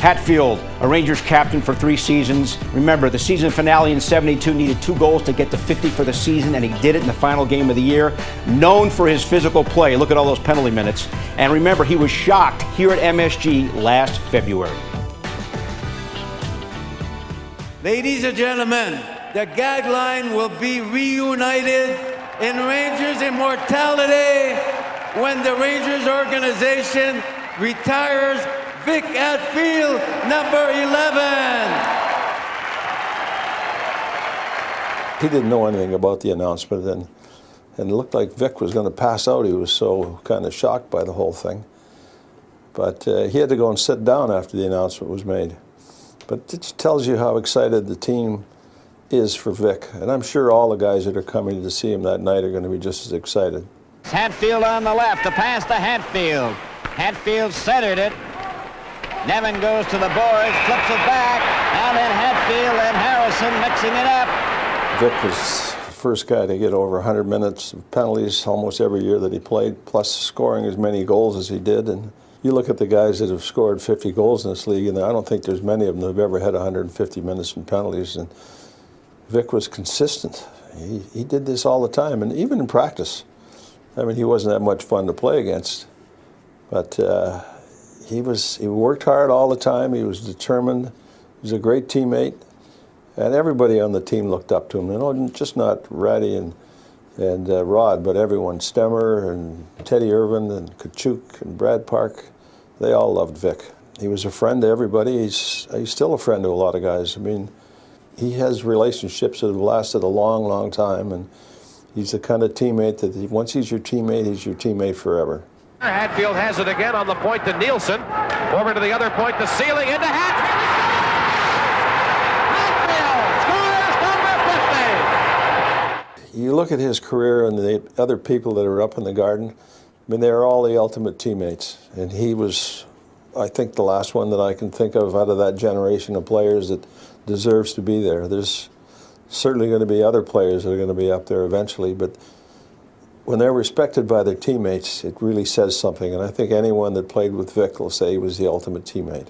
Hadfield, a Rangers captain for 3 seasons. Remember, the season finale in '72 needed 2 goals to get to 50 for the season, and he did it in the final game of the year. Known for his physical play. Look at all those penalty minutes. And remember, he was shocked here at MSG last February. Ladies and gentlemen, the gag line will be reunited in Rangers immortality when the Rangers organization retires Vic Hadfield, number 11. He didn't know anything about the announcement, and it looked like Vic was going to pass out. He was so kind of shocked by the whole thing. But he had to go and sit down after the announcement was made. But it tells you how excited the team is for Vic. And I'm sure all the guys that are coming to see him that night are going to be just as excited. Hadfield on the left, the pass to Hadfield. Hadfield centered it. Nevin goes to the boards, flips it back. Now then Hadfield and Harrison mixing it up. Vic was the first guy to get over 100 minutes of penalties almost every year that he played, plus scoring as many goals as he did. And you look at the guys that have scored 50 goals in this league, and I don't think there's many of them that have ever had 150 minutes in penalties. And Vic was consistent. He did this all the time, and even in practice. I mean, he wasn't that much fun to play against, but he worked hard all the time. He was determined. He was a great teammate, and everybody on the team looked up to him. You know, just not Ratty and Rod, but everyone. Stemmer and Teddy Irvin and Kachuk and Brad Park. They all loved Vic. He was a friend to everybody. He's still a friend to a lot of guys. I mean, he has relationships that have lasted a long, long time, and he's the kind of teammate that once he's your teammate forever. Hadfield has it again on the point to Nielsen. Over to the other point, the ceiling, into Hadfield. Hadfield scores number 50. You look at his career and the other people that are up in the Garden, I mean, they're all the ultimate teammates. And he was, I think, the last one that I can think of out of that generation of players that deserves to be there. There's certainly going to be other players that are going to be up there eventually, but when they're respected by their teammates, it really says something. And I think anyone that played with Vic will say he was the ultimate teammate.